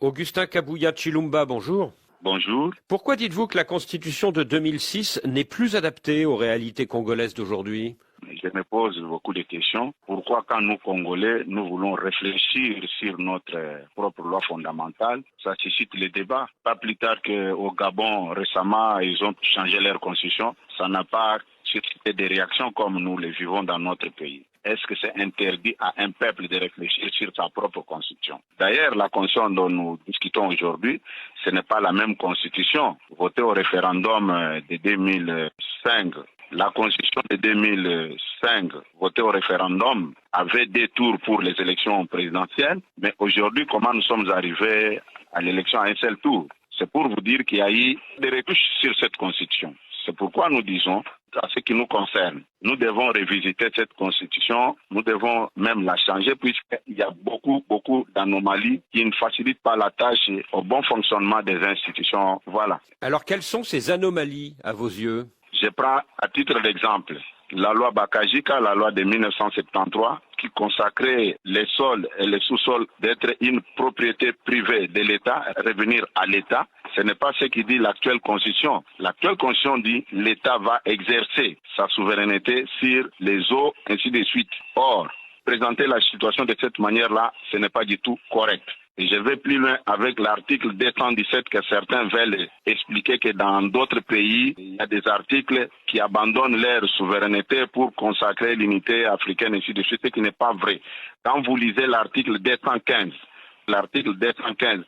Augustin Kabouya Chilumba, bonjour. Bonjour. Pourquoi dites-vous que la Constitution de 2006 n'est plus adaptée aux réalités congolaises d'aujourd'hui? Je me pose beaucoup de questions. Pourquoi quand nous, Congolais, nous voulons réfléchir sur notre propre loi fondamentale, ça suscite le débat. Pas plus tard qu'au Gabon, récemment, ils ont changé leur constitution. Ça n'a pas suscité des réactions comme nous les vivons dans notre pays. Est-ce que c'est interdit à un peuple de réfléchir sur sa propre constitution? D'ailleurs, la constitution dont nous discutons aujourd'hui, ce n'est pas la même constitution votée au référendum de 2005. La constitution de 2005, votée au référendum, avait 2 tours pour les élections présidentielles. Mais aujourd'hui, comment nous sommes arrivés à l'élection à un seul tour? C'est pour vous dire qu'il y a eu des retouches sur cette constitution. C'est pourquoi nous disons, à ce qui nous concerne, nous devons revisiter cette constitution, nous devons même la changer puisqu'il y a beaucoup d'anomalies qui ne facilitent pas la tâche au bon fonctionnement des institutions. Voilà. Alors quelles sont ces anomalies à vos yeux? Je prends à titre d'exemple la loi Bakajika, la loi de 1973, qui consacrait les sols et les sous-sols d'être une propriété privée de l'État, revenir à l'État. Ce n'est pas ce qui dit l'actuelle Constitution. L'actuelle Constitution dit que l'État va exercer sa souveraineté sur les eaux, ainsi de suite. Or, présenter la situation de cette manière-là, ce n'est pas du tout correct. Et je vais plus loin avec l'article 217 que certains veulent expliquer que dans d'autres pays, il y a des articles qui abandonnent leur souveraineté pour consacrer l'unité africaine, ainsi de suite, ce qui n'est pas vrai. Quand vous lisez l'article 215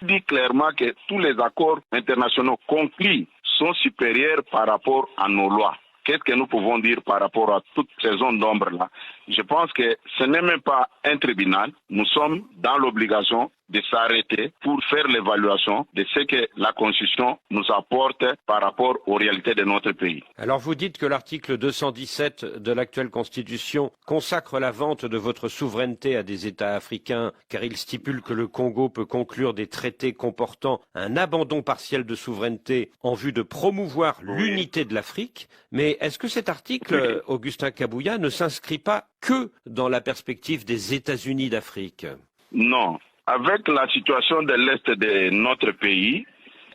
dit clairement que tous les accords internationaux conclus sont supérieurs par rapport à nos lois. Qu'est-ce que nous pouvons dire par rapport à toutes ces zones d'ombre-là? Je pense que ce n'est même pas un tribunal. Nous sommes dans l'obligation de s'arrêter pour faire l'évaluation de ce que la Constitution nous apporte par rapport aux réalités de notre pays. Alors vous dites que l'article 217 de l'actuelle Constitution consacre la vente de votre souveraineté à des États africains car il stipule que le Congo peut conclure des traités comportant un abandon partiel de souveraineté en vue de promouvoir l'unité de l'Afrique. Mais est-ce que cet article, Augustin Kabouya, ne s'inscrit pas que dans la perspective des États-Unis d'Afrique? Non. Avec la situation de l'Est de notre pays,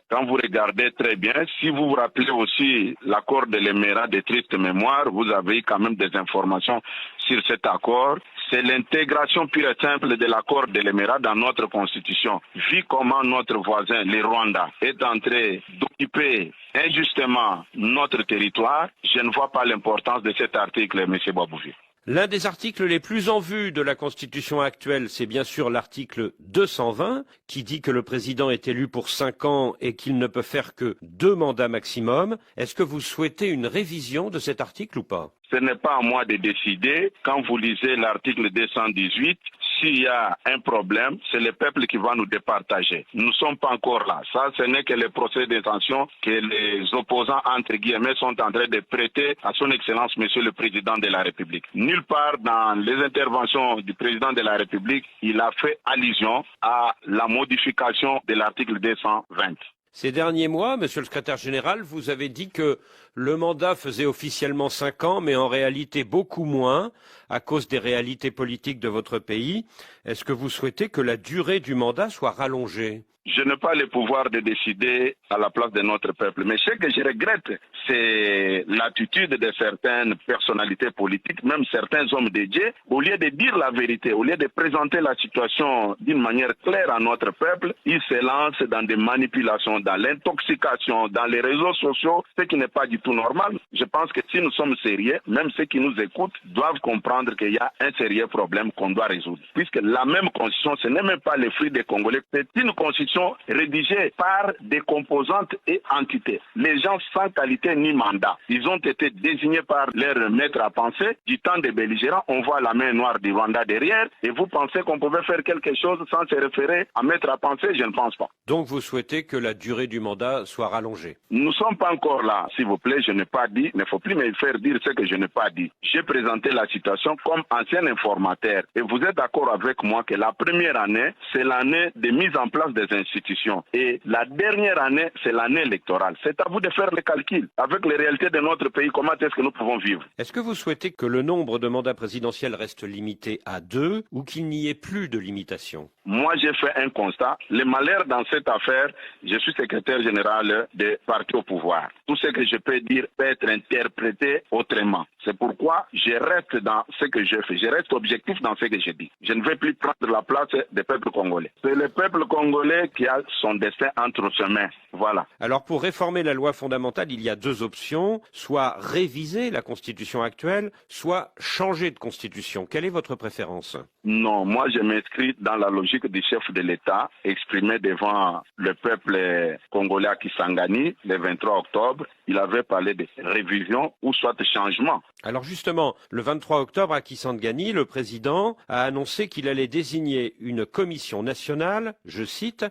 quand vous regardez très bien, si vous vous rappelez aussi l'accord de l'Émirat de triste mémoire, vous avez quand même des informations sur cet accord. C'est l'intégration pure et simple de l'accord de l'Émirat dans notre constitution. Vu comment notre voisin, le Rwanda, est en train d'occuper injustement notre territoire, je ne vois pas l'importance de cet article, M. Babouvi. L'un des articles les plus en vue de la Constitution actuelle, c'est bien sûr l'article 220, qui dit que le président est élu pour 5 ans et qu'il ne peut faire que 2 mandats maximum. Est-ce que vous souhaitez une révision de cet article ou pas? Ce n'est pas à moi de décider. Quand vous lisez l'article 218, s'il y a un problème, c'est le peuple qui va nous départager. Nous ne sommes pas encore là. Ça, ce n'est que le procès d'intention que les opposants, entre guillemets, sont en train de prêter à son Excellence, Monsieur le Président de la République. Nulle part dans les interventions du Président de la République, il a fait allusion à la modification de l'article 220. Ces derniers mois, Monsieur le Secrétaire général, vous avez dit que le mandat faisait officiellement 5 ans, mais en réalité beaucoup moins, à cause des réalités politiques de votre pays. Est-ce que vous souhaitez que la durée du mandat soit rallongée? Je n'ai pas le pouvoir de décider à la place de notre peuple. Mais ce que je regrette, c'est l'attitude de certaines personnalités politiques, même certains hommes dédiés, au lieu de dire la vérité, au lieu de présenter la situation d'une manière claire à notre peuple, ils se lancent dans des manipulations, dans l'intoxication, dans les réseaux sociaux, ce qui n'est pas du tout normal. Je pense que si nous sommes sérieux, même ceux qui nous écoutent doivent comprendre qu'il y a un sérieux problème qu'on doit résoudre. Puisque la même constitution, ce n'est même pas le fruit des Congolais, c'est une constitution rédigés par des composantes et entités. Les gens sans qualité ni mandat. Ils ont été désignés par leur maître à penser. Du temps des belligérants, on voit la main noire du Rwanda derrière. Et vous pensez qu'on pouvait faire quelque chose sans se référer à maître à penser? Je ne pense pas. Donc vous souhaitez que la durée du mandat soit rallongée? Nous ne sommes pas encore là. S'il vous plaît, je n'ai pas dit. Il ne faut plus me faire dire ce que je n'ai pas dit. J'ai présenté la situation Constitution comme ancien informateur. Et vous êtes d'accord avec moi que la première année, c'est l'année de mise en place des institutions. Et la dernière année, c'est l'année électorale. C'est à vous de faire les calculs. Avec les réalités de notre pays, comment est-ce que nous pouvons vivre? Est-ce que vous souhaitez que le nombre de mandats présidentiels reste limité à 2 ou qu'il n'y ait plus de limitation? Moi, j'ai fait un constat. Le malheur dans cette affaire, je suis secrétaire général des partis au pouvoir. Tout ce que je peux dire peut être interprété autrement. C'est pourquoi je reste dans ce que je fais. Je reste objectif dans ce que je dis. Je ne vais plus prendre la place des peuples congolais. C'est le peuple congolais qui a son destin entre ses mains. Voilà. Alors pour réformer la loi fondamentale, il y a 2 options. Soit réviser la constitution actuelle, soit changer de constitution. Quelle est votre préférence? Non, moi je m'inscris dans la logique du chef de l'État exprimé devant le peuple congolais à Kisangani le 23 octobre. Il avait parlé de révision ou soit de changement. Alors justement, le 23 octobre à Kisangani, le président a annoncé qu'il allait désigner une commission nationale, je cite,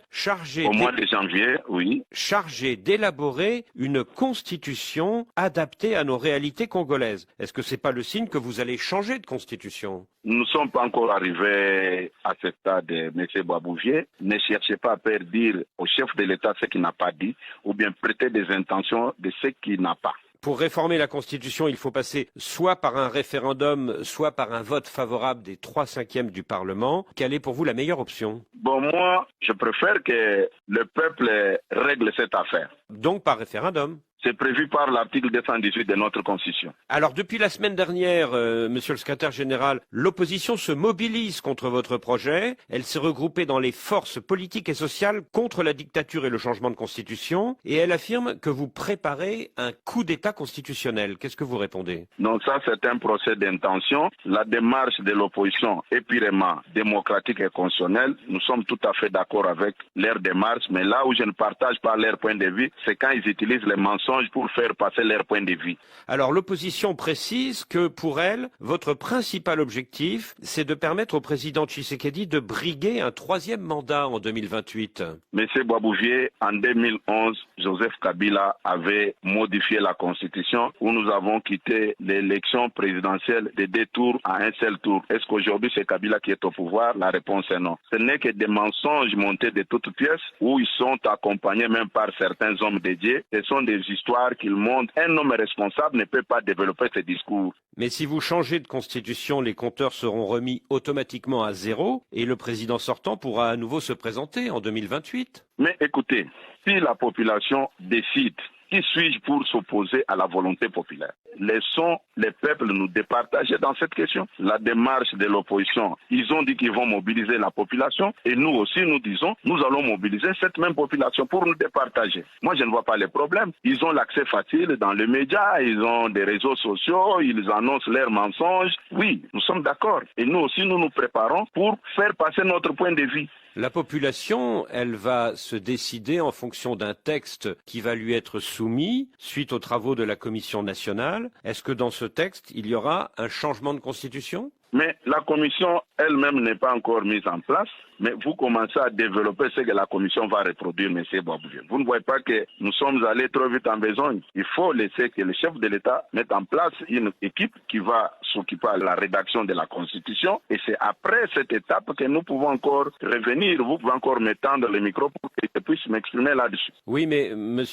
au mois de janvier, oui. chargée d'élaborer une constitution adaptée à nos réalités congolaises. Est-ce que c'est pas le signe que vous allez changer de constitution? Nous ne sommes pas encore arrivés à ce stade, M. Boisbouvier. Ne cherchez pas à faire dire au chef de l'État ce qu'il n'a pas dit, ou bien prêter des intentions de ce qu'il n'a pas. Pour réformer la Constitution, il faut passer soit par un référendum, soit par un vote favorable des 3/5 du Parlement. Quelle est pour vous la meilleure option? Bon, moi, je préfère que le peuple règle cette affaire. Donc par référendum. C'est prévu par l'article 218 de notre Constitution. Alors depuis la semaine dernière, Monsieur le secrétaire général, l'opposition se mobilise contre votre projet. Elle s'est regroupée dans les forces politiques et sociales contre la dictature et le changement de constitution. Et elle affirme que vous préparez un coup d'État constitutionnel. Qu'est-ce que vous répondez? Non, ça c'est un procès d'intention. La démarche de l'opposition est purement démocratique et constitutionnelle. Nous sommes tout à fait d'accord avec leur démarche. Mais là où je ne partage pas leur point de vue, c'est quand ils utilisent les mensonges pour faire passer leur point de vue. Alors l'opposition précise que pour elle, votre principal objectif, c'est de permettre au président Tshisekedi de briguer un 3e mandat en 2028. Monsieur Boisbouvier, en 2011, Joseph Kabila avait modifié la Constitution où nous avons quitté l'élection présidentielle de 2 tours à un seul tour. Est-ce qu'aujourd'hui c'est Kabila qui est au pouvoir? La réponse est non. Ce n'est que des mensonges montés de toutes pièces où ils sont accompagnés même par certains hommes dédiés. Ce sont des histoires qu'ils montrent. Un homme responsable ne peut pas développer ce discours. Mais si vous changez de constitution, les compteurs seront remis automatiquement à 0 et le président sortant pourra à nouveau se présenter en 2028. Mais écoutez, si la population décide, qui suis-je pour s'opposer à la volonté populaire? Laissons les peuples nous départager dans cette question. La démarche de l'opposition, ils ont dit qu'ils vont mobiliser la population et nous aussi nous disons, nous allons mobiliser cette même population pour nous départager. Moi je ne vois pas les problèmes. Ils ont l'accès facile dans les médias, ils ont des réseaux sociaux, ils annoncent leurs mensonges. Oui, nous sommes d'accord. Et nous aussi nous nous préparons pour faire passer notre point de vue. La population, elle va se décider en fonction d'un texte qui va lui être soumis suite aux travaux de la Commission nationale. Est-ce que dans ce texte, il y aura un changement de constitution? Mais la commission elle-même n'est pas encore mise en place. Mais vous commencez à développer ce que la commission va reproduire, M. Boisbouvier. Vous ne voyez pas que nous sommes allés trop vite en besogne. Il faut laisser que le chef de l'État mette en place une équipe qui va s'occuper de la rédaction de la Constitution. Et c'est après cette étape que nous pouvons encore revenir. Vous pouvez encore m'étendre le micro pour que je puisse m'exprimer là-dessus. Oui, mais M.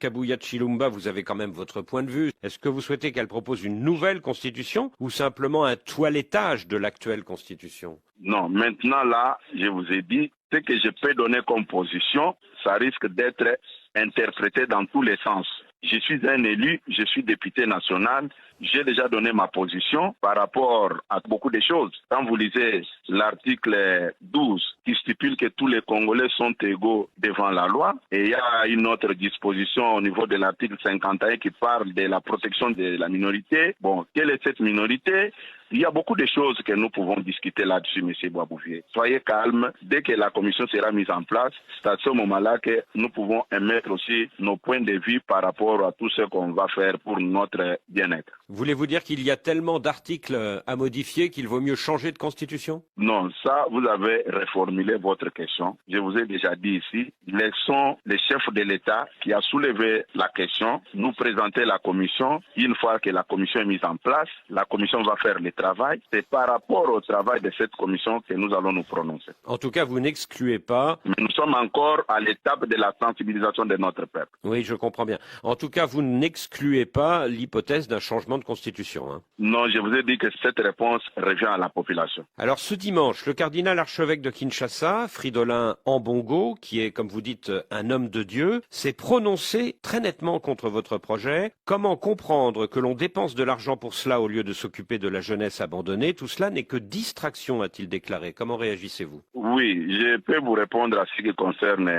Kabuya Tshilomba, vous avez quand même votre point de vue. Est-ce que vous souhaitez qu'elle propose une nouvelle Constitution ou simplement un toilettage de l'actuelle Constitution? Non, maintenant là, je vous ai dit, ce que je peux donner comme position, ça risque d'être interprété dans tous les sens. Je suis un élu, je suis député national, j'ai déjà donné ma position par rapport à beaucoup de choses. Quand vous lisez l'article 12 qui stipule que tous les Congolais sont égaux devant la loi, et il y a une autre disposition au niveau de l'article 51 qui parle de la protection de la minorité. Bon, quelle est cette minorité? Il y a beaucoup de choses que nous pouvons discuter là-dessus, M. Boisbouvier. Soyez calme. Dès que la commission sera mise en place, c'est à ce moment-là que nous pouvons émettre aussi nos points de vue par rapport à tout ce qu'on va faire pour notre bien-être. Voulez-vous dire qu'il y a tellement d'articles à modifier qu'il vaut mieux changer de constitution? Non, ça, vous avez reformulé votre question. Je vous ai déjà dit ici, laissons le chef de l'État qui a soulevé la question nous présenter la commission. Une fois que la commission est mise en place, la commission va faire l'état travail, c'est par rapport au travail de cette commission que nous allons nous prononcer. En tout cas, vous n'excluez pas... Mais nous sommes encore à l'étape de la sensibilisation de notre peuple. Oui, je comprends bien. En tout cas, vous n'excluez pas l'hypothèse d'un changement de constitution. Hein. Non, je vous ai dit que cette réponse revient à la population. Alors, ce dimanche, le cardinal archevêque de Kinshasa, Fridolin Ambongo, qui est, comme vous dites, un homme de Dieu, s'est prononcé très nettement contre votre projet. Comment comprendre que l'on dépense de l'argent pour cela au lieu de s'occuper de la jeunesse abandonnée? Tout cela n'est que distraction, a-t-il déclaré. Comment réagissez-vous? Oui, je peux vous répondre à ce qui concerne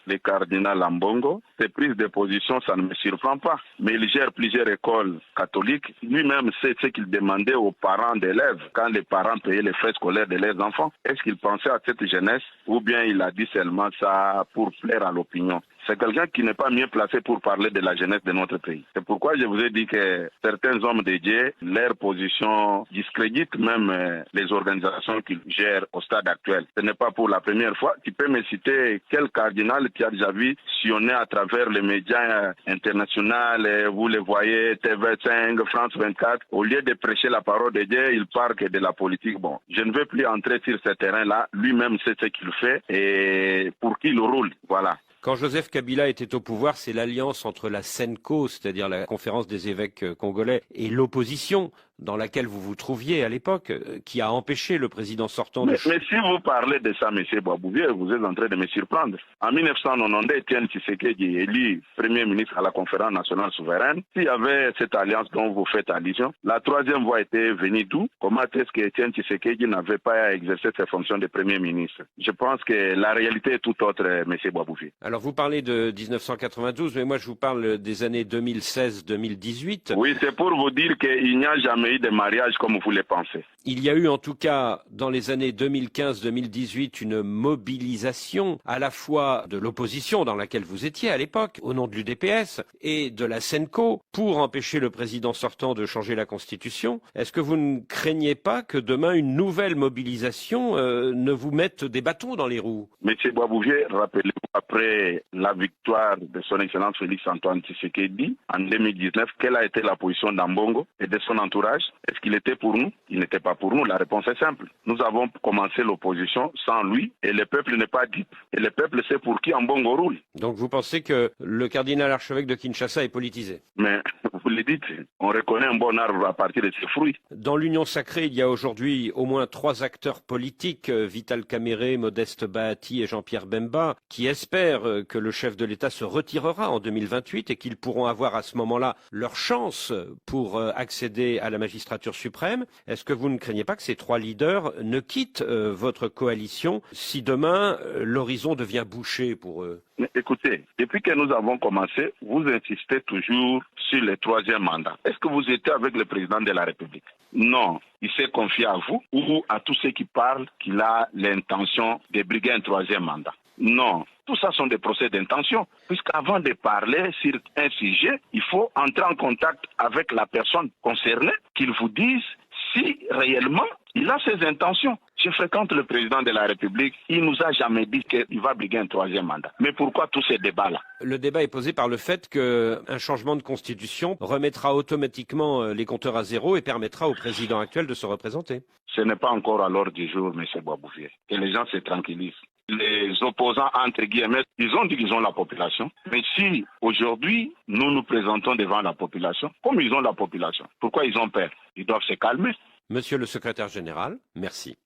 le cardinal Ambongo. Ses prises de position, ça ne me surprend pas. Mais il gère plusieurs écoles catholiques. Lui-même sait ce qu'il demandait aux parents d'élèves quand les parents payaient les frais scolaires de leurs enfants. Est-ce qu'il pensait à cette jeunesse ou bien il a dit seulement ça pour plaire à l'opinion? C'est quelqu'un qui n'est pas mieux placé pour parler de la jeunesse de notre pays. C'est pourquoi je vous ai dit que certains hommes de Dieu, leur position discrédite même les organisations qu'ils gèrent au stade actuel. Ce n'est pas pour la première fois. Tu peux me citer quel cardinal qui a déjà vu sillonner à travers les médias internationaux, vous les voyez, TV5, France 24, au lieu de prêcher la parole de Dieu, il parle que de la politique. Bon, je ne veux plus entrer sur ce terrain-là. Lui-même sait ce qu'il fait et pour qui il roule. Voilà. Quand Joseph Kabila était au pouvoir, c'est l'alliance entre la CENCO, c'est-à-dire la conférence des évêques congolais, et l'opposition, dans laquelle vous vous trouviez à l'époque, qui a empêché le président sortant mais si vous parlez de ça, M. Boisbouvier, vous êtes en train de me surprendre. En 1990, Étienne Tshisekedi est élu Premier ministre à la conférence nationale souveraine. S'il y avait cette alliance dont vous faites allusion, la troisième voie était venue d'où? Comment est-ce que Étienne Tshisekedi n'avait pas exercé ses fonctions de Premier ministre? Je pense que la réalité est tout autre, M. Boisbouvier. Alors vous parlez de 1992, mais moi je vous parle des années 2016-2018. Oui, c'est pour vous dire qu'il n'y a jamais eu de mariage comme vous le pensez. Il y a eu en tout cas dans les années 2015-2018 une mobilisation à la fois de l'opposition dans laquelle vous étiez à l'époque, au nom de l'UDPS, et de la CENCO pour empêcher le président sortant de changer la Constitution. Est-ce que vous ne craignez pas que demain une nouvelle mobilisation ne vous mette des bâtons dans les roues? Monsieur Boisbouvier, rappelez-vous, après la victoire de son Excellence Félix Antoine Tshisekedi en 2019, quelle a été la position d'Ambongo et de son entourage? Est-ce qu'il était pour nous? Il n'était pas pour nous. La réponse est simple. Nous avons commencé l'opposition sans lui et le peuple n'est pas dupe. Et le peuple sait pour qui Ambongo roule. Donc vous pensez que le cardinal archevêque de Kinshasa est politisé? Mais vous le dites, on reconnaît un bon arbre à partir de ses fruits. Dans l'Union sacrée, il y a aujourd'hui au moins 3 acteurs politiques, Vital Kamerhe, Modeste Bahati et Jean-Pierre Bemba, qui espèrent que le chef de l'État se retirera en 2028 et qu'ils pourront avoir à ce moment-là leur chance pour accéder à la magistrature suprême. Est-ce que vous ne craignez pas que ces 3 leaders ne quittent votre coalition si demain l'horizon devient bouché pour eux? Mais écoutez, depuis que nous avons commencé, vous insistez toujours sur le 3e mandat. Est-ce que vous étiez avec le président de la République? Non. Il s'est confié à vous ou à tous ceux qui parlent qu'il a l'intention de briguer un 3e mandat. Non. Tout ça sont des procès d'intention, puisqu'avant de parler sur un sujet, il faut entrer en contact avec la personne concernée, qu'il vous dise si réellement il a ses intentions. Je fréquente le président de la République, il nous a jamais dit qu'il va briguer un 3e mandat. Mais pourquoi tous ces débats-là? Le débat est posé par le fait qu'un changement de constitution remettra automatiquement les compteurs à zéro et permettra au président actuel de se représenter. Ce n'est pas encore à l'ordre du jour, M. Boisbouvier. Que les gens se tranquillisent. Les opposants, entre guillemets, ils ont dit qu'ils ont la population. Mais si aujourd'hui, nous nous présentons devant la population, comme ils ont la population, pourquoi ils ont peur? Ils doivent se calmer. Monsieur le secrétaire général, merci.